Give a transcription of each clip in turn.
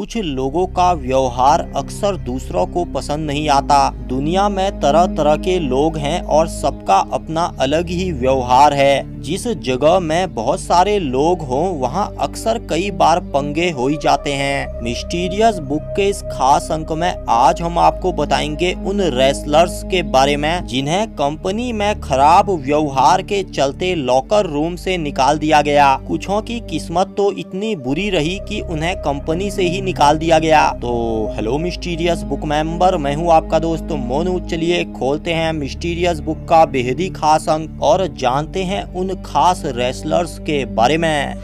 कुछ लोगों का व्यवहार अक्सर दूसरों को पसंद नहीं आता। दुनिया में तरह तरह के लोग हैं और सबका अपना अलग ही व्यवहार है। जिस जगह में बहुत सारे लोग हों वहाँ अक्सर कई बार पंगे हो ही जाते हैं। मिस्टीरियस बुक के इस खास अंक में आज हम आपको बताएंगे उन रेसलर्स के बारे में जिन्हें कंपनी में खराब व्यवहार के चलते लॉकर रूम से निकाल दिया गया। कुछों की किस्मत तो इतनी बुरी रही कि उन्हें कंपनी से ही निकाल दिया गया। तो हेलो मिस्टीरियस बुक मेंबर, मैं हूँ आपका दोस्त मोनू। चलिए खोलते हैं मिस्टीरियस बुक का बेहद ही खास अंक और जानते हैं उन खास रेसलर्स के बारे में।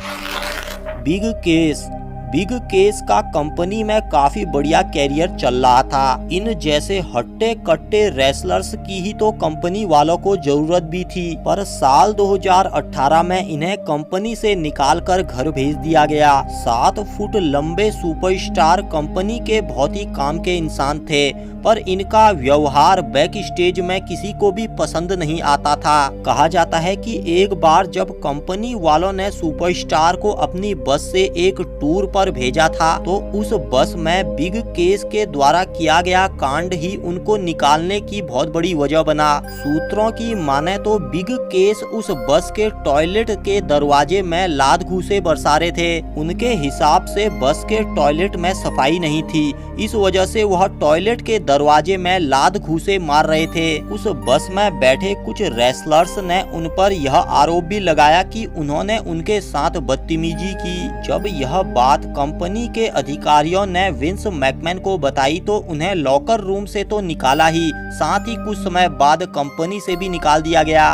बिग केस का कंपनी में काफी बढ़िया कैरियर चल रहा था। इन जैसे हट्टे कट्टे रेसलर्स की ही तो कंपनी वालों को जरूरत भी थी, पर साल 2018 में इन्हें कंपनी से निकालकर घर भेज दिया गया। 7 फुट लंबे सुपरस्टार कंपनी के बहुत ही काम के इंसान थे, पर इनका व्यवहार बैक स्टेज में किसी को भी पसंद नहीं आता था। कहा जाता है कि एक बार जब कंपनी वालों ने सुपरस्टार को अपनी बस से एक टूर पर भेजा था तो उस बस में बिग केस के द्वारा किया गया कांड ही उनको निकालने की बहुत बड़ी वजह बना। सूत्रों की माने तो बिग केस उस बस के टॉयलेट के दरवाजे में लात घूंसे बरसा रहे थे। उनके हिसाब से बस के टॉयलेट में सफाई नहीं थी, इस वजह से वह टॉयलेट के दरवाजे में लात घूंसे मार रहे थे। उस बस में बैठे कुछ रेसलर्स ने उन पर यह आरोप भी लगाया कि उन्होंने उनके साथ बदतमीजी की। जब यह बात कंपनी के अधिकारियों ने विंस मैकमैन को बताई तो उन्हें लॉकर रूम से तो निकाला ही, साथ ही कुछ समय बाद कंपनी से भी निकाल दिया गया।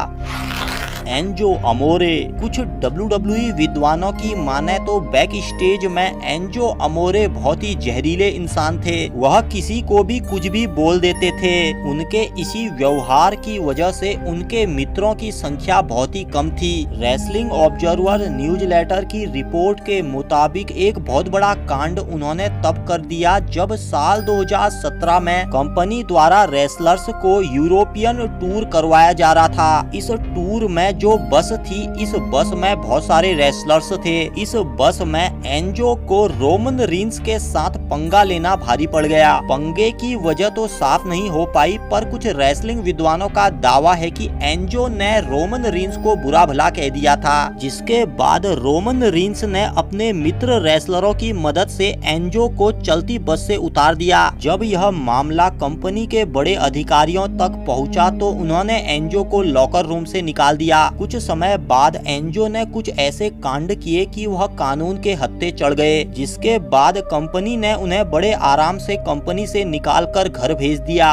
एंजो अमोरे। कुछ WWE विद्वानों की माने तो बैक स्टेज में एंजो अमोरे बहुत ही जहरीले इंसान थे। वह किसी को भी कुछ भी बोल देते थे। उनके इसी व्यवहार की वजह से उनके मित्रों की संख्या बहुत ही कम थी। रेसलिंग ऑब्जर्वर न्यूज़लेटर की रिपोर्ट के मुताबिक एक बहुत बड़ा कांड उन्होंने तब कर दिया जब साल 2017 में कंपनी द्वारा रेसलर्स को यूरोपियन टूर करवाया जा रहा था। इस टूर में जो बस थी, इस बस में बहुत सारे रेसलर्स थे। इस बस में एंजो को रोमन रीन्स के साथ पंगा लेना भारी पड़ गया। पंगे की वजह तो साफ नहीं हो पाई, पर कुछ रेसलिंग विद्वानों का दावा है कि एंजो ने रोमन रीन्स को बुरा भला कह दिया था, जिसके बाद रोमन रीन्स ने अपने मित्र रेसलरों की मदद से एंजो को चलती बस से उतार दिया। जब यह मामला कंपनी के बड़े अधिकारियों तक पहुंचा तो उन्होंने एंजो को लॉकर रूम से निकाल दिया। कुछ समय बाद एंजो ने कुछ ऐसे कांड किए कि वह कानून के हत्थे चढ़ गए, जिसके बाद कंपनी ने उन्हें बड़े आराम से कंपनी से निकालकर घर भेज दिया।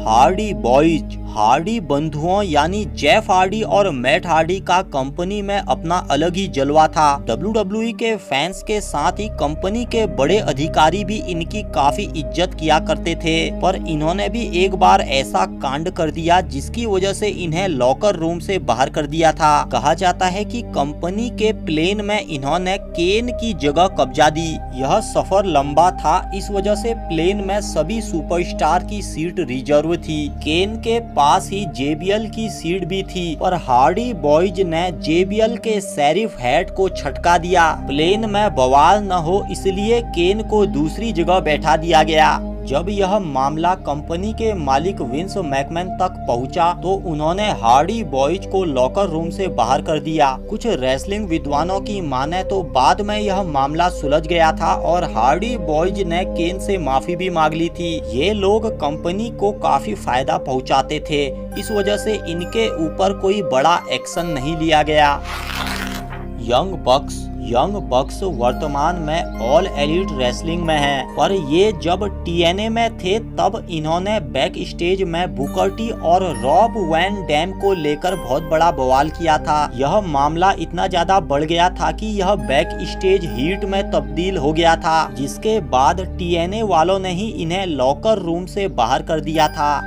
Hardy boys. हार्डी बंधुओं यानी जेफ हार्डी और मैट हार्डी का कंपनी में अपना अलग ही जलवा था। WWE के फैंस के साथ ही कंपनी के बड़े अधिकारी भी इनकी काफी इज्जत किया करते थे, पर इन्होंने भी एक बार ऐसा कांड कर दिया जिसकी वजह से इन्हें लॉकर रूम से बाहर कर दिया था। कहा जाता है कि कंपनी के प्लेन में इन्होंने केन की जगह कब्जा दी। यह सफर लंबा था, इस वजह से प्लेन में सभी सुपरस्टार की सीट रिजर्व थी। केन के पास ही JBL की सीट भी थी, पर हार्डी बॉयज ने JBL के शेरिफ हैट को छटका दिया। प्लेन में बवाल न हो इसलिए केन को दूसरी जगह बैठा दिया गया। जब यह मामला कंपनी के मालिक विंस मैकमैन तक पहुंचा तो उन्होंने हार्डी बॉयज को लॉकर रूम से बाहर कर दिया। कुछ रेसलिंग विद्वानों की माने तो बाद में यह मामला सुलझ गया था और हार्डी बॉयज ने केन से माफी भी मांग ली थी। ये लोग कंपनी को काफी फायदा पहुंचाते थे, इस वजह से इनके ऊपर कोई बड़ा एक्शन नहीं लिया गया। यंग बक्स वर्तमान में ऑल एलिट रेसलिंग में हैं, पर ये जब TNA में थे तब इन्होंने बैक स्टेज में बुकर टी और रॉब वैन डैम को लेकर बहुत बड़ा बवाल किया था। यह मामला इतना ज्यादा बढ़ गया था कि यह बैक स्टेज हीट में तब्दील हो गया था, जिसके बाद TNA वालों ने ही इन्हें लॉकर रूम से बाहर कर दिया था।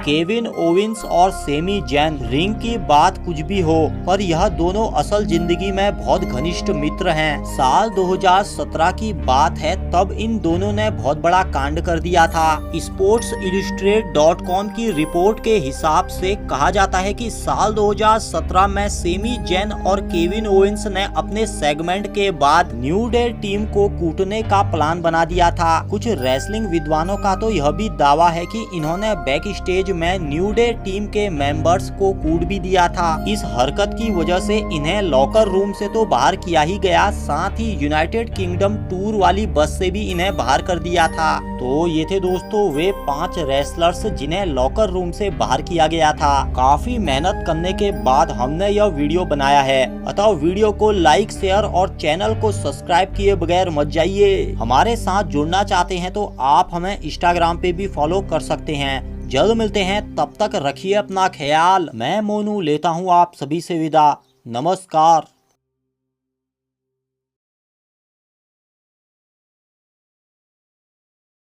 केविन ओवेंस और सेमी जैन, रिंग की बात कुछ भी हो पर यह दोनों असल जिंदगी में बहुत घनिष्ठ मित्र हैं। साल 2017 की बात है, तब इन दोनों ने बहुत बड़ा कांड कर दिया था। sportsillustrated.com की रिपोर्ट के हिसाब से कहा जाता है कि साल 2017 में सेमी जैन और केविन ओवेंस ने अपने सेगमेंट के बाद न्यू डे टीम को कूटने का प्लान बना दिया था। कुछ रेसलिंग विद्वानों का तो यह भी दावा है कि इन्होंने बैक स्टेज में न्यू डे टीम के मेंबर्स को कूट भी दिया था। इस हरकत की वजह से इन्हें लॉकर रूम से तो बाहर किया ही गया, साथ ही यूनाइटेड किंगडम टूर वाली बस से भी इन्हें बाहर कर दिया था। तो ये थे दोस्तों वे 5 रेसलर्स जिन्हें लॉकर रूम से बाहर किया गया था। काफी मेहनत करने के बाद हमने यह वीडियो बनाया है, अतः वीडियो को लाइक, शेयर और चैनल को सब्सक्राइब किए बगैर मत जाइए। हमारे साथ जुड़ना चाहते हैं तो आप हमें इंस्टाग्राम पे भी फॉलो कर सकते हैं। जल्द मिलते हैं, तब तक रखिए अपना ख्याल। मैं मोनू लेता हूँ आप सभी से विदा। नमस्कार।